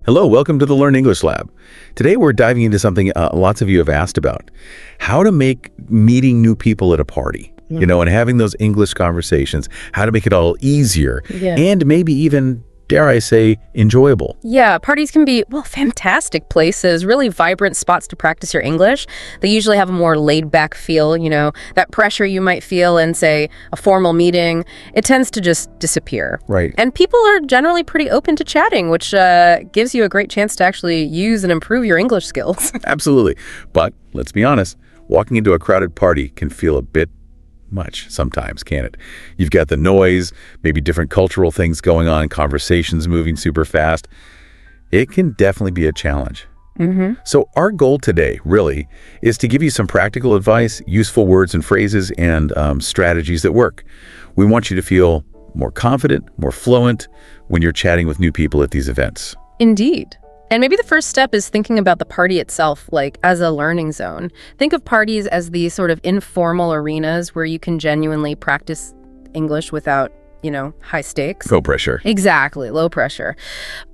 Hello, welcome to the Learn English Lab. Today we're diving into something lots of you have asked about, how to make meeting new people at a party, and having those English conversations, how to make it all easier and maybe even, dare I say, enjoyable. Yeah, parties can be, fantastic places, really vibrant spots to practice your English. They usually have a more laid-back feel, that pressure you might feel in, say, a formal meeting. It tends to just disappear. Right. And people are generally pretty open to chatting, which gives you a great chance to actually use and improve your English skills. Absolutely. But let's be honest, walking into a crowded party can feel a bit much sometimes, can't it? You've got the noise, maybe different cultural things going on, conversations moving super fast. It can definitely be a challenge. So our goal today, really, is to give you some practical advice, useful words and phrases, and strategies that work. We want you to feel more confident, more fluent when you're chatting with new people at these events. Indeed. And maybe the first step is thinking about the party itself, like as a learning zone. Think of parties as these sort of informal arenas where you can genuinely practice English without, high stakes. Low pressure. Exactly, low pressure.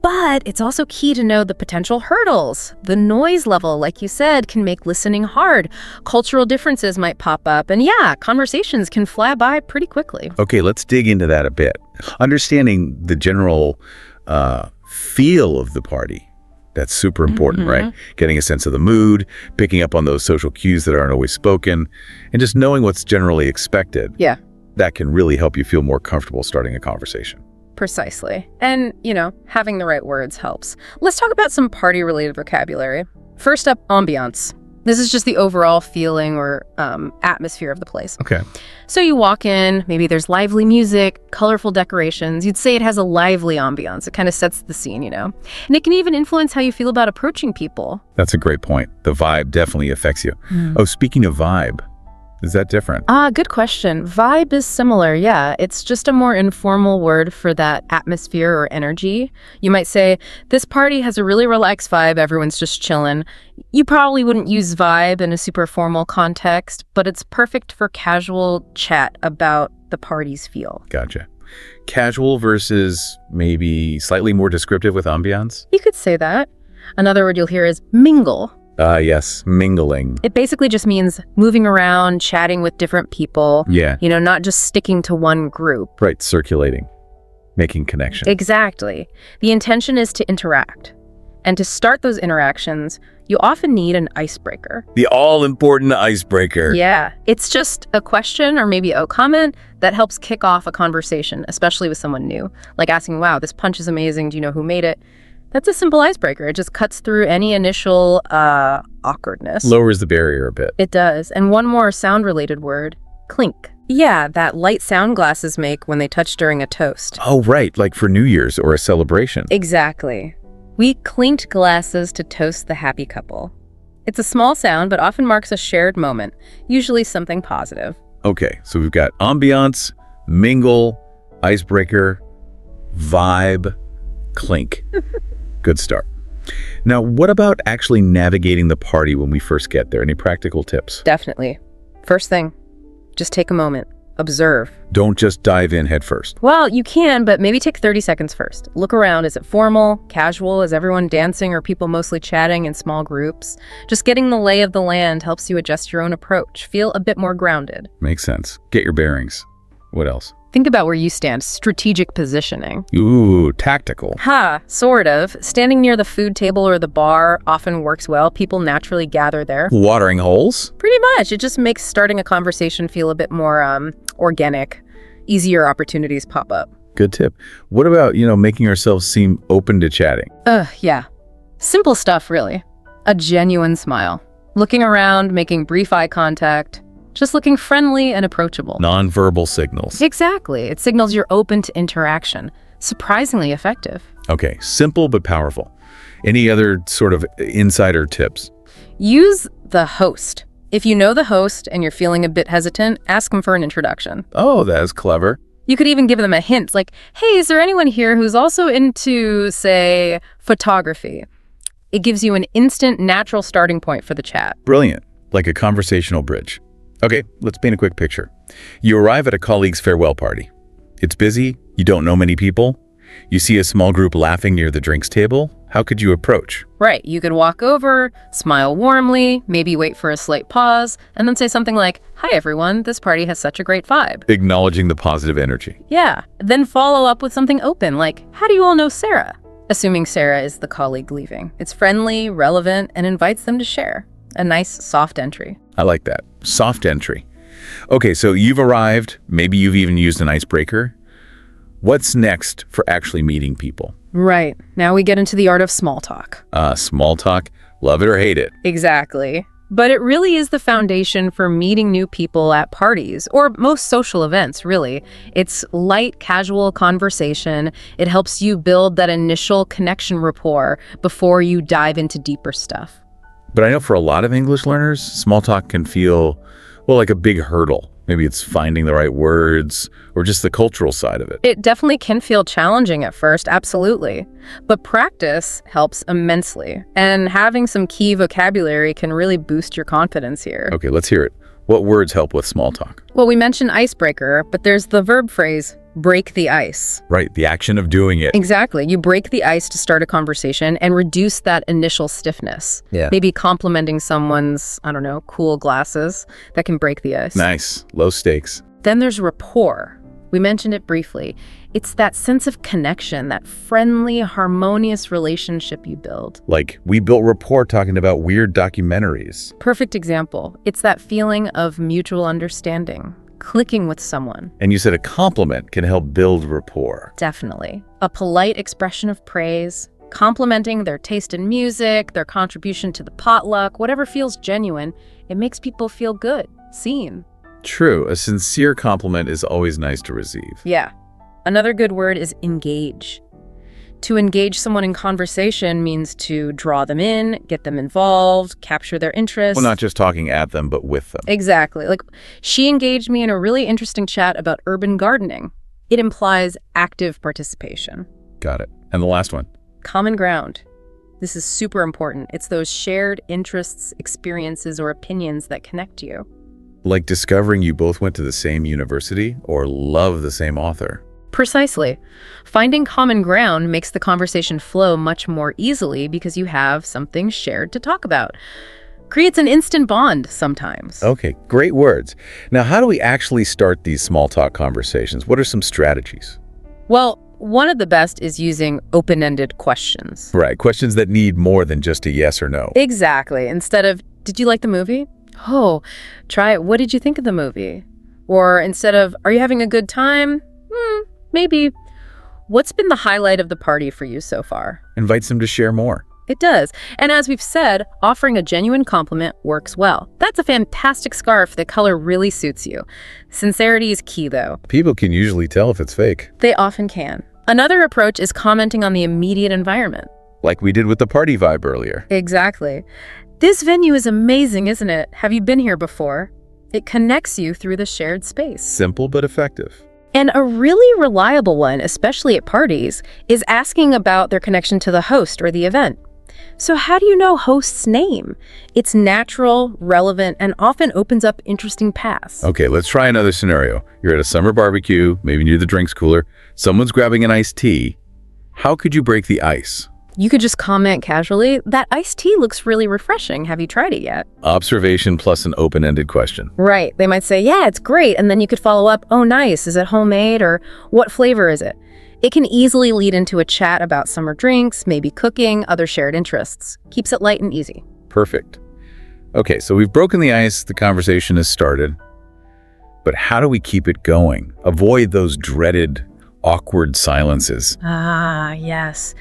But it's also key to know the potential hurdles. The noise level, like you said, can make listening hard. Cultural differences might pop up. And conversations can fly by pretty quickly. Okay, let's dig into that a bit. Understanding the general feel of the party. That's super important, right? Getting a sense of the mood, picking up on those social cues that aren't always spoken, and just knowing what's generally expected. Yeah. That can really help you feel more comfortable starting a conversation. Precisely. And, having the right words helps. Let's talk about some party-related vocabulary. First up, ambiance. This is just the overall feeling or atmosphere of the place. Okay. So you walk in, maybe there's lively music, colorful decorations. You'd say it has a lively ambiance. It kind of sets the scene, And it can even influence how you feel about approaching people. That's a great point. The vibe definitely affects you. Oh, speaking of vibe, is that different? Good question. Vibe is similar, yeah. It's just a more informal word for that atmosphere or energy. You might say, this party has a really relaxed vibe, everyone's just chilling. You probably wouldn't use vibe in a super formal context, but it's perfect for casual chat about the party's feel. Gotcha. Casual versus maybe slightly more descriptive with ambiance? You could say that. Another word you'll hear is mingle. Yes, mingling. It basically just means moving around, chatting with different people. Yeah. Not just sticking to one group. Right, circulating, making connection. Exactly. The intention is to interact. And to start those interactions, you often need an icebreaker. The all-important icebreaker. Yeah. It's just a question or maybe a comment that helps kick off a conversation, especially with someone new. Like asking, wow, this punch is amazing. Do you know who made it? That's a simple icebreaker. It just cuts through any initial awkwardness. Lowers the barrier a bit. It does. And one more sound-related word, clink. Yeah, that light sound glasses make when they touch during a toast. Oh, right, like for New Year's or a celebration. Exactly. We clinked glasses to toast the happy couple. It's a small sound, but often marks a shared moment, usually something positive. Okay, so we've got ambiance, mingle, icebreaker, vibe, clink. Good start. Now, what about actually navigating the party when we first get there? Any practical tips? Definitely. First thing, just take a moment. Observe. Don't just dive in head first. Well, you can, but maybe take 30 seconds first. Look around. Is it formal, casual? Is everyone dancing or people mostly chatting in small groups? Just getting the lay of the land helps you adjust your own approach. Feel a bit more grounded. Makes sense. Get your bearings. What else? Think about where you stand. Strategic positioning. Ooh, tactical. Sort of. Standing near the food table or the bar often works well. People naturally gather there. Watering holes? Pretty much. It just makes starting a conversation feel a bit more organic. Easier opportunities pop up. Good tip. What about, making ourselves seem open to chatting? Yeah. Simple stuff, really. A genuine smile. Looking around, making brief eye contact. Just looking friendly and approachable. Nonverbal signals. Exactly. It signals you're open to interaction. Surprisingly effective. Okay, simple but powerful. Any other sort of insider tips? Use the host. If you know the host and you're feeling a bit hesitant, ask them for an introduction. Oh, that's clever. You could even give them a hint, like, hey, is there anyone here who's also into, say, photography? It gives you an instant, natural starting point for the chat. Brilliant. Like a conversational bridge. Okay, let's paint a quick picture. You arrive at a colleague's farewell party. It's busy, you don't know many people, You see a small group laughing near the drinks table? How could you approach? Right, you could walk over, smile warmly, maybe wait for a slight pause, and then say something like, "Hi everyone, this party has such a great vibe." Acknowledging the positive energy. Yeah, then follow up with something open like, "How do you all know Sarah?" Assuming Sarah is the colleague leaving. It's friendly, relevant, and invites them to share. A nice, soft entry. I like that. Soft entry. Okay, so you've arrived. Maybe you've even used an icebreaker. What's next for actually meeting people? Right. Now we get into the art of small talk. Small talk. Love it or hate it. Exactly. But it really is the foundation for meeting new people at parties, or most social events, really. It's light, casual conversation. It helps you build that initial connection rapport before you dive into deeper stuff. But I know for a lot of English learners, small talk can feel, well, like a big hurdle. Maybe it's finding the right words or just the cultural side of it. It definitely can feel challenging at first, absolutely. But practice helps immensely. And having some key vocabulary can really boost your confidence here. Okay, let's hear it. What words help with small talk? Well, we mentioned icebreaker, but there's the verb phrase, break the ice. Right, the action of doing it. Exactly. You break the ice to start a conversation and reduce that initial stiffness. Yeah. Maybe complimenting someone's, I don't know, cool glasses. That can break the ice. Nice. Low stakes. Then there's rapport. We mentioned it briefly. It's that sense of connection, that friendly, harmonious relationship you build. Like, we built rapport talking about weird documentaries. Perfect example. It's that feeling of mutual understanding, clicking with someone. And you said a compliment can help build rapport. Definitely. A polite expression of praise, complimenting their taste in music, their contribution to the potluck, whatever feels genuine, it makes people feel good, seen. True, a sincere compliment is always nice to receive. Yeah. Another good word is engage. To engage someone in conversation means to draw them in, get them involved, capture their interest. Well, not just talking at them, but with them. Exactly. Like, she engaged me in a really interesting chat about urban gardening. It implies active participation. Got it. And the last one? Common ground. This is super important. It's those shared interests, experiences, or opinions that connect you. Like discovering you both went to the same university or love the same author. Precisely. Finding common ground makes the conversation flow much more easily because you have something shared to talk about. Creates an instant bond sometimes. Okay, great words. Now, how do we actually start these small talk conversations? What are some strategies? Well, one of the best is using open-ended questions. Right, questions that need more than just a yes or no. Exactly. Instead of, did you like the movie? Oh, try it. What did you think of the movie? Or instead of, are you having a good time? Maybe. What's been the highlight of the party for you so far? Invites them to share more. It does. And as we've said, offering a genuine compliment works well. That's a fantastic scarf. The color really suits you. Sincerity is key, though. People can usually tell if it's fake. They often can. Another approach is commenting on the immediate environment. Like we did with the party vibe earlier. Exactly. This venue is amazing, isn't it? Have you been here before? It connects you through the shared space. Simple but effective. And a really reliable one, especially at parties, is asking about their connection to the host or the event. So how do you know host's name? It's natural, relevant, and often opens up interesting paths. Okay, let's try another scenario. You're at a summer barbecue, maybe near the drinks cooler. Someone's grabbing an iced tea. How could you break the ice? You could just comment casually, that iced tea looks really refreshing. Have you tried it yet? Observation plus an open-ended question. Right. They might say, yeah, it's great. And then you could follow up, oh, nice. Is it homemade? Or what flavor is it? It can easily lead into a chat about summer drinks, maybe cooking, other shared interests. Keeps it light and easy. Perfect. Okay, so we've broken the ice, the conversation has started. But how do we keep it going? Avoid those dreaded, awkward silences. Ah, yes.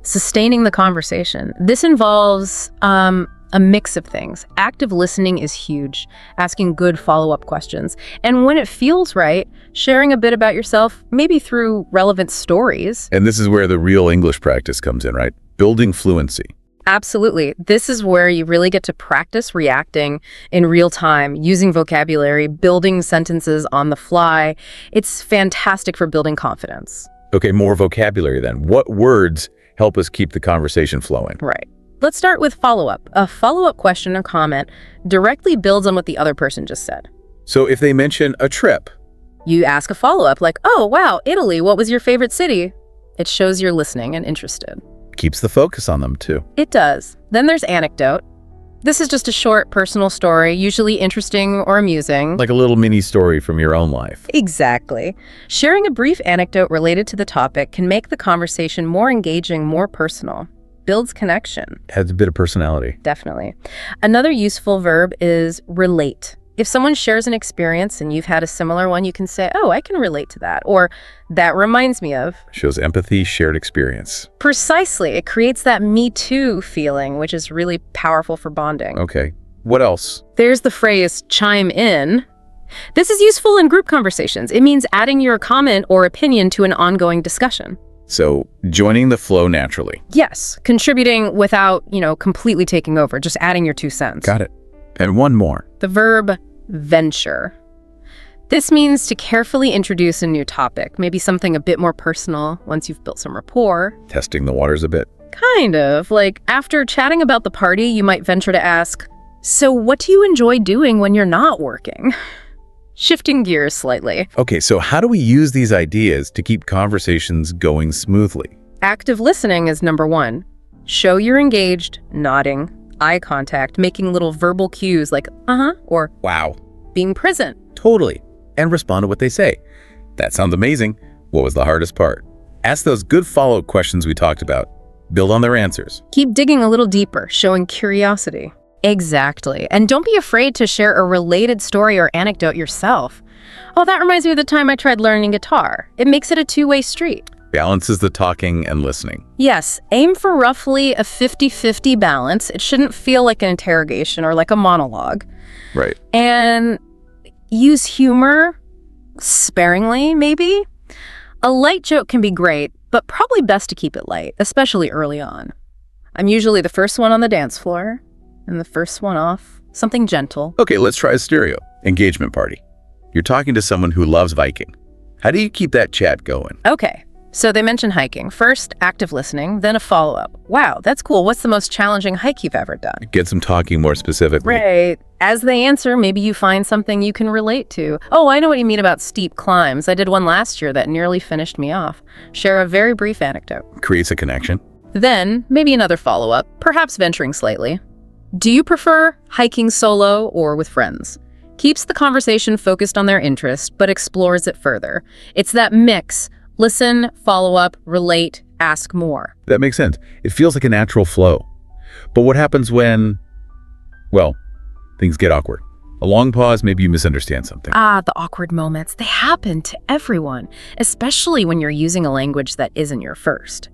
Sustaining the conversation. This involves a mix of things. Active listening is huge, asking good follow-up questions. And when it feels right, sharing a bit about yourself, maybe through relevant stories. And this is where the real English practice comes in, right? Building fluency. Absolutely. This is where you really get to practice reacting in real time, using vocabulary, building sentences on the fly. It's fantastic for building confidence. Okay, more vocabulary then. What words help us keep the conversation flowing? Right. Let's start with follow-up. A follow-up question or comment directly builds on what the other person just said. So if they mention a trip, You ask a follow-up like, oh, wow, Italy, what was your favorite city? It shows you're listening and interested. Keeps the focus on them, too. It does. Then there's anecdote. This is just a short personal story, usually interesting or amusing. Like a little mini story from your own life. Exactly. Sharing a brief anecdote related to the topic can make the conversation more engaging, more personal. Builds connection. Adds a bit of personality. Definitely. Another useful verb is relate. If someone shares an experience and you've had a similar one, you can say, oh, I can relate to that, or that reminds me of. Shows empathy, shared experience. Precisely. It creates that me too feeling, which is really powerful for bonding. Okay. What else? There's the phrase chime in. This is useful in group conversations. It means adding your comment or opinion to an ongoing discussion. So, joining the flow naturally. Yes, contributing without, completely taking over, just adding your 2 cents. Got it. And one more. The verb venture. This means to carefully introduce a new topic, maybe something a bit more personal once you've built some rapport. Testing the waters a bit. Kind of. Like, after chatting about the party, you might venture to ask, so what do you enjoy doing when you're not working? Shifting gears slightly. Okay, so how do we use these ideas to keep conversations going smoothly? Active listening is number 1. Show you're engaged, nodding, eye contact, making little verbal cues like, or Wow. being present. Totally. And respond to what they say. That sounds amazing. What was the hardest part? Ask those good follow-up questions we talked about. Build on their answers. Keep digging a little deeper, showing curiosity. Exactly. And don't be afraid to share a related story or anecdote yourself. Oh, that reminds me of the time I tried learning guitar. It makes it a two-way street. Balances the talking and listening. Yes, aim for roughly a 50-50 balance. It shouldn't feel like an interrogation or like a monologue. Right. And use humor sparingly, maybe. A light joke can be great, but probably best to keep it light, especially early on. I'm usually the first one on the dance floor and the first one off. Something gentle. Okay, let's try a stereo. Engagement party. You're talking to someone who loves hiking. How do you keep that chat going? Okay. So they mentioned hiking. First, active listening, then a follow-up. Wow, that's cool. What's the most challenging hike you've ever done? Get some talking more specifically. Right. As they answer, maybe you find something you can relate to. Oh, I know what you mean about steep climbs. I did one last year that nearly finished me off. Share a very brief anecdote. Creates a connection. Then, maybe another follow-up, perhaps venturing slightly. Do you prefer hiking solo or with friends? Keeps the conversation focused on their interest, but explores it further. It's that mix. Listen, follow up, relate, ask more. That makes sense. It feels like a natural flow. But what happens when, things get awkward? A long pause, maybe you misunderstand something. The awkward moments. They happen to everyone, especially when you're using a language that isn't your first.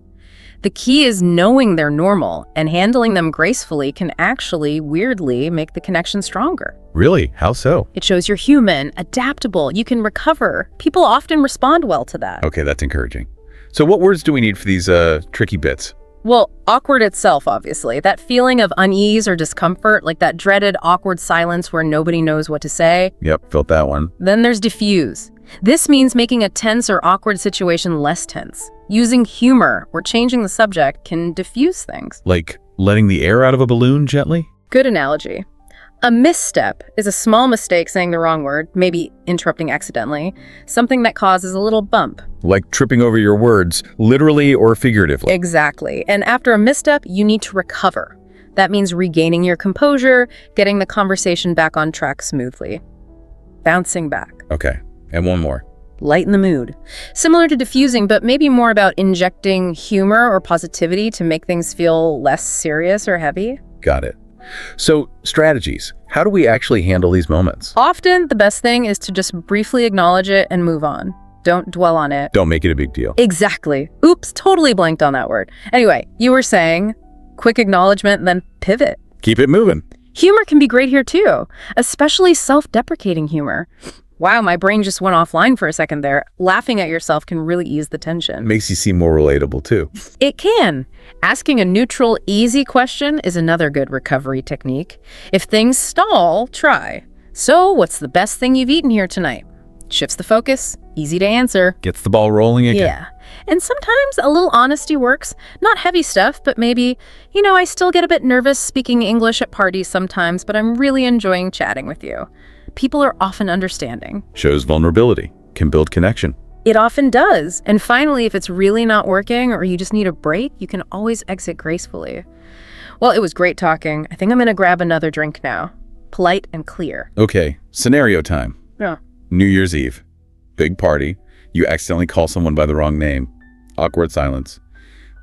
The key is knowing they're normal, and handling them gracefully can actually, weirdly, make the connection stronger. Really? How so? It shows you're human, adaptable, you can recover. People often respond well to that. Okay, that's encouraging. So what words do we need for these tricky bits? Well, awkward itself, obviously. That feeling of unease or discomfort, like that dreaded awkward silence where nobody knows what to say. Yep, felt that one. Then there's diffuse. This means making a tense or awkward situation less tense. Using humor or changing the subject can diffuse things. Like letting the air out of a balloon gently? Good analogy. A misstep is a small mistake saying the wrong word, maybe interrupting accidentally, something that causes a little bump. Like tripping over your words, literally or figuratively. Exactly. And after a misstep, you need to recover. That means regaining your composure, getting the conversation back on track smoothly. Bouncing back. Okay. And one more. Lighten the mood. Similar to diffusing, but maybe more about injecting humor or positivity to make things feel less serious or heavy. Got it. So, strategies. How do we actually handle these moments? Often, the best thing is to just briefly acknowledge it and move on. Don't dwell on it. Don't make it a big deal. Exactly. Oops, totally blanked on that word. Anyway, you were saying quick acknowledgement, then pivot. Keep it moving. Humor can be great here too, especially self-deprecating humor. Wow, my brain just went offline for a second there. Laughing at yourself can really ease the tension. Makes you seem more relatable too. It can. Asking a neutral, easy question is another good recovery technique. If things stall, try. So, what's the best thing you've eaten here tonight? Shifts the focus, easy to answer. Gets the ball rolling again. Yeah. And sometimes a little honesty works. Not heavy stuff, but maybe, I still get a bit nervous speaking English at parties sometimes, but I'm really enjoying chatting with you. People are often understanding. Shows vulnerability. Can build connection. It often does. And finally, if it's really not working or you just need a break, you can always exit gracefully. Well, it was great talking. I think I'm going to grab another drink now. Polite and clear. Okay, scenario time. Yeah. New Year's Eve. Big party. You accidentally call someone by the wrong name. Awkward silence.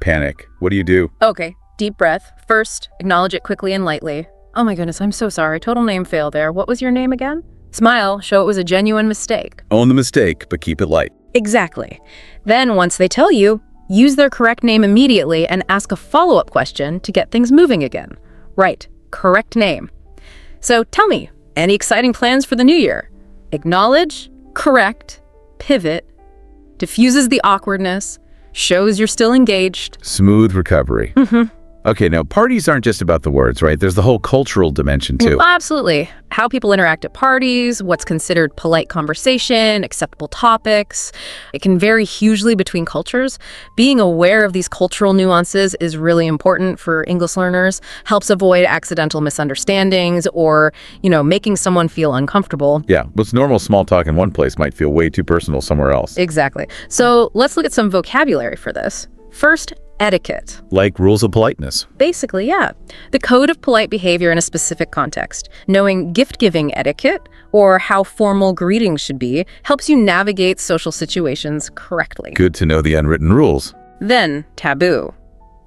Panic. What do you do? Okay, deep breath. First, acknowledge it quickly and lightly. Oh my goodness, I'm so sorry. Total name fail there. What was your name again? Smile, show it was a genuine mistake. Own the mistake, but keep it light. Exactly. Then, once they tell you, use their correct name immediately and ask a follow-up question to get things moving again. Right, correct name. So tell me, any exciting plans for the new year? Acknowledge, correct, pivot, diffuses the awkwardness, shows you're still engaged. Smooth recovery. Okay, now parties aren't just about the words, right? There's the whole cultural dimension too. Absolutely. How people interact at parties, what's considered polite conversation, acceptable topics. It can vary hugely between cultures. Being aware of these cultural nuances is really important for English learners, helps avoid accidental misunderstandings or, making someone feel uncomfortable. Yeah, what's normal small talk in one place might feel way too personal somewhere else. Exactly. So let's look at some vocabulary for this. First, etiquette. Like rules of politeness. Basically, yeah. The code of polite behavior in a specific context. Knowing gift-giving etiquette or how formal greetings should be helps you navigate social situations correctly. Good to know the unwritten rules. Then, taboo.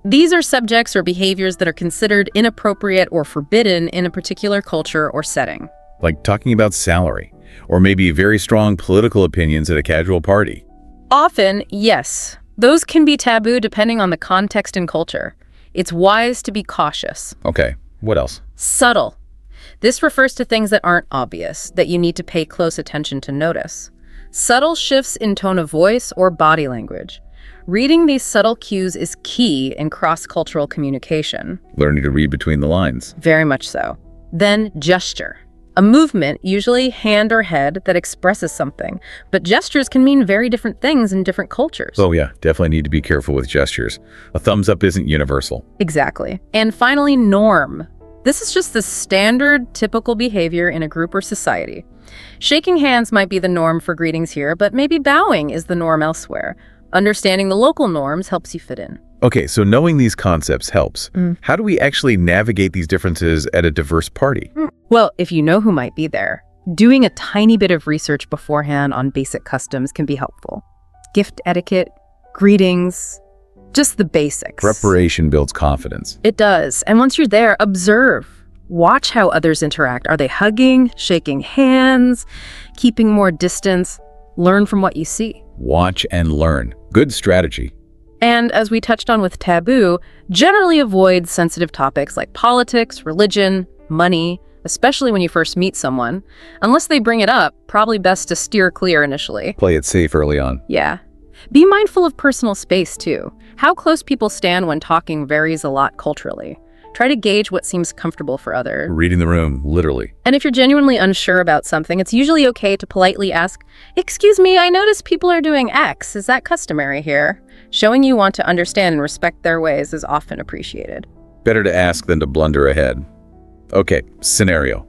These are subjects or behaviors that are considered inappropriate or forbidden in a particular culture or setting. Like talking about salary, or maybe very strong political opinions at a casual party. Often, yes. Those can be taboo depending on the context and culture. It's wise to be cautious. Okay, what else? Subtle. This refers to things that aren't obvious, that you need to pay close attention to notice. Subtle shifts in tone of voice or body language. Reading these subtle cues is key in cross-cultural communication. Learning to read between the lines. Very much so. Then gesture. A movement, usually hand or head, that expresses something. But gestures can mean very different things in different cultures. Oh yeah, definitely need to be careful with gestures. A thumbs up isn't universal. Exactly. And finally, norm. This is just the standard, typical behavior in a group or society. Shaking hands might be the norm for greetings here, but maybe bowing is the norm elsewhere. Understanding the local norms helps you fit in. Okay, so knowing these concepts helps. How do we actually navigate these differences at a diverse party? Well, if you know who might be there, doing a tiny bit of research beforehand on basic customs can be helpful. Gift etiquette, greetings, just the basics. Preparation builds confidence. It does. And once you're there, observe. Watch how others interact. Are they hugging, shaking hands, keeping more distance? Learn from what you see. Watch and learn. Good strategy. And as we touched on with taboo, generally avoid sensitive topics like politics, religion, money, especially when you first meet someone. Unless they bring it up, probably best to steer clear initially. Play it safe early on. Yeah. Be mindful of personal space, too. How close people stand when talking varies a lot culturally. Try to gauge what seems comfortable for others. Reading the room, literally. And if you're genuinely unsure about something, it's usually okay to politely ask, "Excuse me, I notice people are doing X. Is that customary here?" Showing you want to understand and respect their ways is often appreciated. Better to ask than to blunder ahead. Okay, scenario.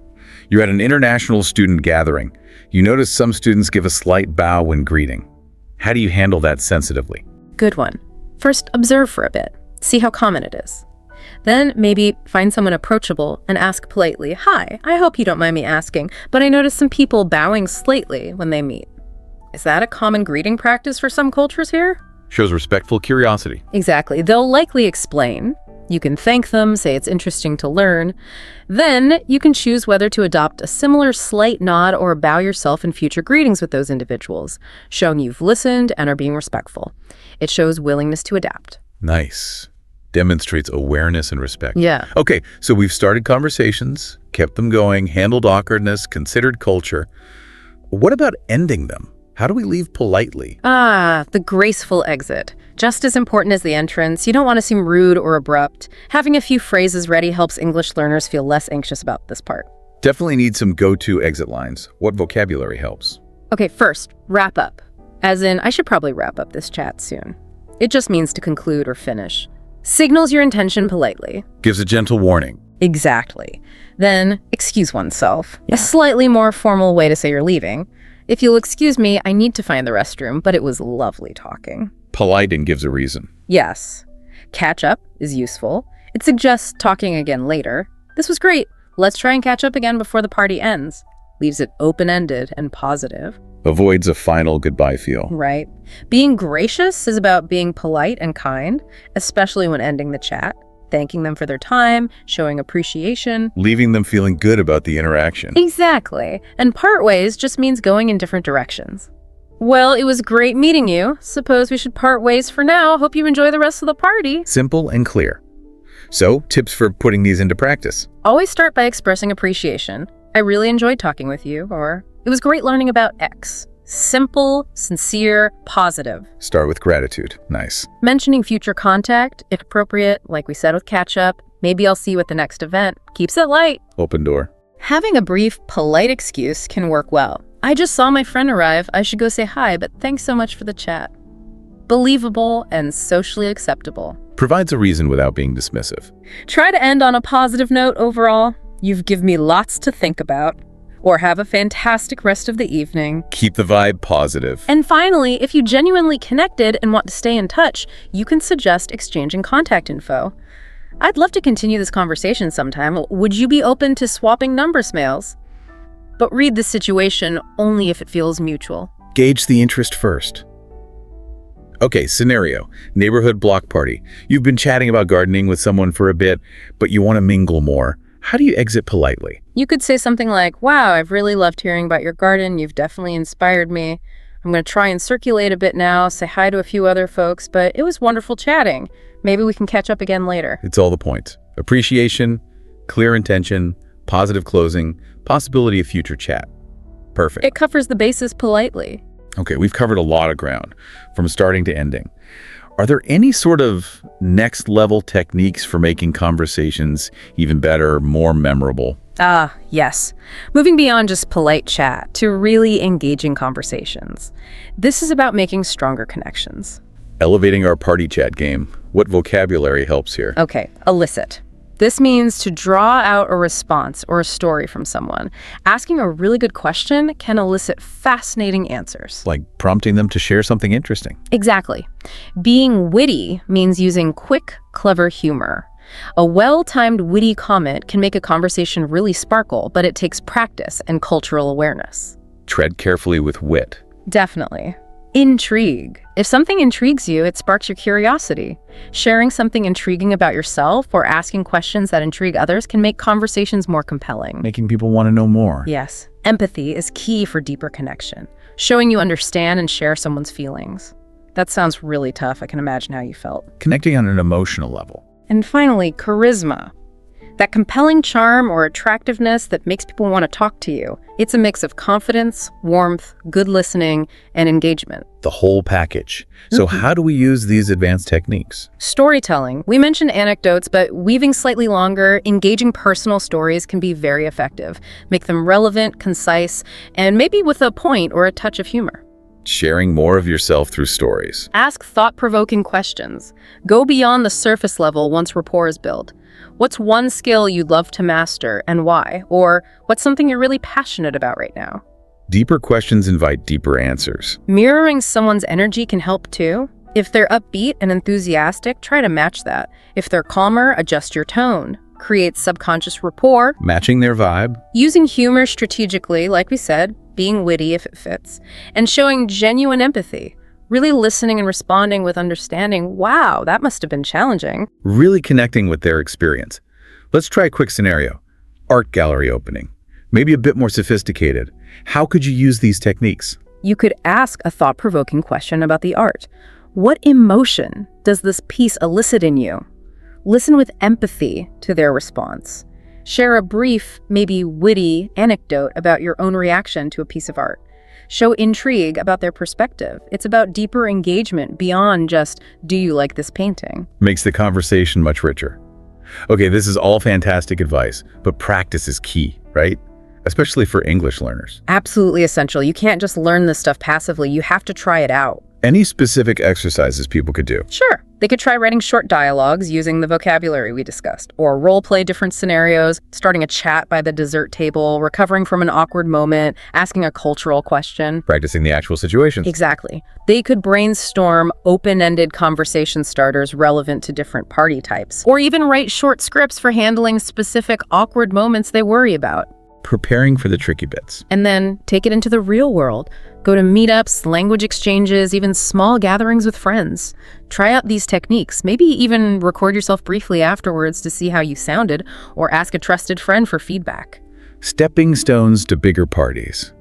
You're at an international student gathering. You notice some students give a slight bow when greeting. How do you handle that sensitively? Good one. First, observe for a bit. See how common it is. Then maybe find someone approachable and ask politely, "Hi, I hope you don't mind me asking, but I noticed some people bowing slightly when they meet." Is that a common greeting practice for some cultures here? Shows respectful curiosity. Exactly. They'll likely explain. You can thank them, say it's interesting to learn. Then you can choose whether to adopt a similar slight nod or bow yourself in future greetings with those individuals, showing you've listened and are being respectful. It shows willingness to adapt. Nice. Demonstrates awareness and respect. Yeah. Okay, so we've started conversations, kept them going, handled awkwardness, considered culture. What about ending them? How do we leave politely? The graceful exit. Just as important as the entrance, you don't want to seem rude or abrupt. Having a few phrases ready helps English learners feel less anxious about this part. Definitely need some go-to exit lines. What vocabulary helps? Okay, first, wrap up. As in, I should probably wrap up this chat soon. It just means to conclude or finish. Signals your intention politely. Gives a gentle warning. Exactly. Then, excuse oneself. A slightly more formal way to say you're leaving. If you'll excuse me, I need to find the restroom, but it was lovely talking. Polite and gives a reason. Yes. Catch up is useful. It suggests talking again later. This was great. Let's try and catch up again before the party ends. Leaves it open-ended and positive. Avoids a final goodbye feel. Right. Being gracious is about being polite and kind, especially when ending the chat, thanking them for their time, showing appreciation. Leaving them feeling good about the interaction. Exactly. And part ways just means going in different directions. Well, it was great meeting you. Suppose we should part ways for now. Hope you enjoy the rest of the party. Simple and clear. So, tips for putting these into practice. Always start by expressing appreciation. I really enjoyed talking with you, or it was great learning about X. Simple, sincere, positive. Start with gratitude. Nice. Mentioning future contact, if appropriate, like we said with catch up. Maybe I'll see you at the next event. Keeps it light. Open door. Having a brief, polite excuse can work well. I just saw my friend arrive. I should go say hi, but thanks so much for the chat. Believable and socially acceptable. Provides a reason without being dismissive. Try to end on a positive note overall. You've given me lots to think about. Or have a fantastic rest of the evening. Keep the vibe positive. And finally, if you genuinely connected and want to stay in touch, you can suggest exchanging contact info. I'd love to continue this conversation sometime. Would you be open to swapping number smails? But read the situation only if it feels mutual. Gauge the interest first. Okay, scenario. Neighborhood block party. You've been chatting about gardening with someone for a bit, but you want to mingle more. How do you exit politely? You could say something like, wow, I've really loved hearing about your garden. You've definitely inspired me. I'm going to try and circulate a bit now, say hi to a few other folks, but it was wonderful chatting. Maybe we can catch up again later. It's all the points. Appreciation, clear intention, positive closing, possibility of future chat. Perfect. It covers the bases politely. Okay, we've covered a lot of ground, from starting to ending. Are there any sort of next level techniques for making conversations even better, more memorable? Ah, yes. Moving beyond just polite chat to really engaging conversations. This is about making stronger connections. Elevating our party chat game. What vocabulary helps here? Okay, elicit. This means to draw out a response or a story from someone. Asking a really good question can elicit fascinating answers. Like prompting them to share something interesting. Exactly. Being witty means using quick, clever humor. A well-timed witty comment can make a conversation really sparkle, but it takes practice and cultural awareness. Tread carefully with wit. Definitely. Intrigue. If something intrigues you, it sparks your curiosity. Sharing something intriguing about yourself or asking questions that intrigue others can make conversations more compelling. Making people want to know more. Yes. Empathy is key for deeper connection. Showing you understand and share someone's feelings. That sounds really tough. I can imagine how you felt. Connecting on an emotional level. And finally, charisma. That compelling charm or attractiveness that makes people want to talk to you. It's a mix of confidence, warmth, good listening, and engagement. The whole package. So how do we use these advanced techniques? Storytelling. We mentioned anecdotes, but weaving slightly longer, engaging personal stories can be very effective. Make them relevant, concise, and maybe with a point or a touch of humor. Sharing more of yourself through stories. Ask thought-provoking questions. Go beyond the surface level once rapport is built. What's one skill you'd love to master and why? Or what's something you're really passionate about right now? Deeper questions invite deeper answers. Mirroring someone's energy can help too. If they're upbeat and enthusiastic, try to match that. If they're calmer, adjust your tone. Create subconscious rapport. Matching their vibe. Using humor strategically, like we said, being witty if it fits, and showing genuine empathy. Really listening and responding with understanding. Wow, that must have been challenging. Really connecting with their experience. Let's try a quick scenario. Art gallery opening. Maybe a bit more sophisticated. How could you use these techniques? You could ask a thought-provoking question about the art. What emotion does this piece elicit in you? Listen with empathy to their response. Share a brief, maybe witty, anecdote about your own reaction to a piece of art. Show intrigue about their perspective. It's about deeper engagement beyond just, do you like this painting? Makes the conversation much richer. Okay, this is all fantastic advice, but practice is key, right? Especially for English learners. Absolutely essential. You can't just learn this stuff passively. You have to try it out. Any specific exercises people could do? Sure. They could try writing short dialogues using the vocabulary we discussed, or role-play different scenarios, starting a chat by the dessert table, recovering from an awkward moment, asking a cultural question. Practicing the actual situations. Exactly. They could brainstorm open-ended conversation starters relevant to different party types, or even write short scripts for handling specific awkward moments they worry about. Preparing for the tricky bits. And then take it into the real world. Go to meetups, language exchanges, even small gatherings with friends. Try out these techniques. Maybe even record yourself briefly afterwards to see how you sounded, or ask a trusted friend for feedback. Stepping stones to bigger parties.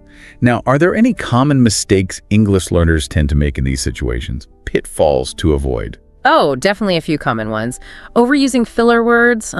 Now, are there any common mistakes English learners tend to make in these situations? Pitfalls to avoid? Oh, definitely a few common ones. Overusing filler words,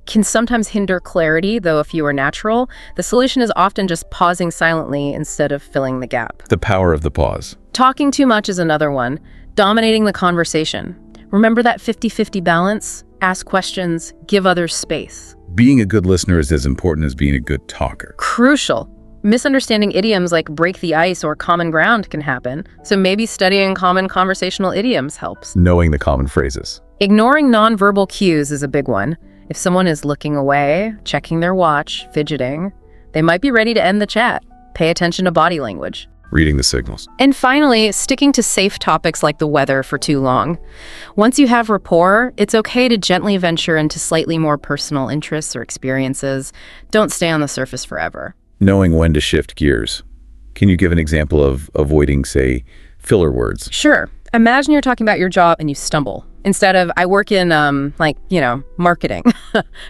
can sometimes hinder clarity, though if you are natural. The solution is often just pausing silently instead of filling the gap. The power of the pause. Talking too much is another one. Dominating the conversation. Remember that 50-50 balance? Ask questions, give others space. Being a good listener is as important as being a good talker. Crucial. Misunderstanding idioms like break the ice or common ground can happen, so maybe studying common conversational idioms helps. Knowing the common phrases. Ignoring nonverbal cues is a big one. If someone is looking away, checking their watch, fidgeting, they might be ready to end the chat. Pay attention to body language. Reading the signals. And finally, sticking to safe topics like the weather for too long. Once you have rapport, it's okay to gently venture into slightly more personal interests or experiences. Don't stay on the surface forever. Knowing when to shift gears. Can you give an example of avoiding, say, filler words? Sure. Imagine you're talking about your job and you stumble. Instead of, I work in, marketing.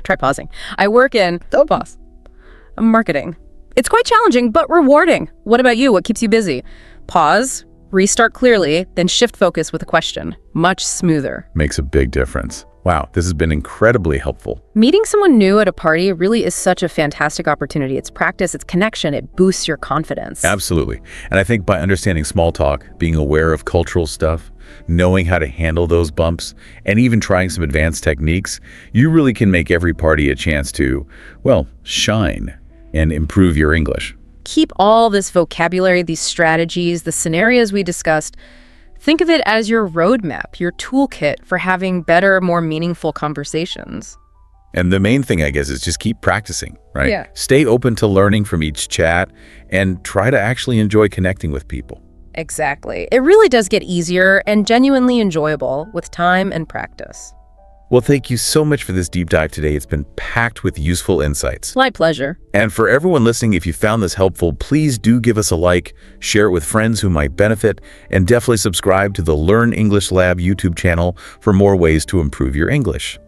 Try pausing. I work in, don't pause. Marketing. It's quite challenging, but rewarding. What about you? What keeps you busy? Pause, restart clearly, then shift focus with a question. Much smoother. Makes a big difference. Wow, this has been incredibly helpful. Meeting someone new at a party really is such a fantastic opportunity. It's practice, it's connection, it boosts your confidence. Absolutely. And I think by understanding small talk, being aware of cultural stuff, knowing how to handle those bumps, and even trying some advanced techniques, you really can make every party a chance to, shine and improve your English. Keep all this vocabulary, these strategies, the scenarios we discussed. Think of it as your roadmap, your toolkit for having better, more meaningful conversations. And the main thing, I guess, is just keep practicing, right? Yeah. Stay open to learning from each chat and try to actually enjoy connecting with people. Exactly. It really does get easier and genuinely enjoyable with time and practice. Well, thank you so much for this deep dive today. It's been packed with useful insights. My pleasure. And for everyone listening, if you found this helpful, please do give us a like, share it with friends who might benefit, and definitely subscribe to the Learn English Lab YouTube channel for more ways to improve your English.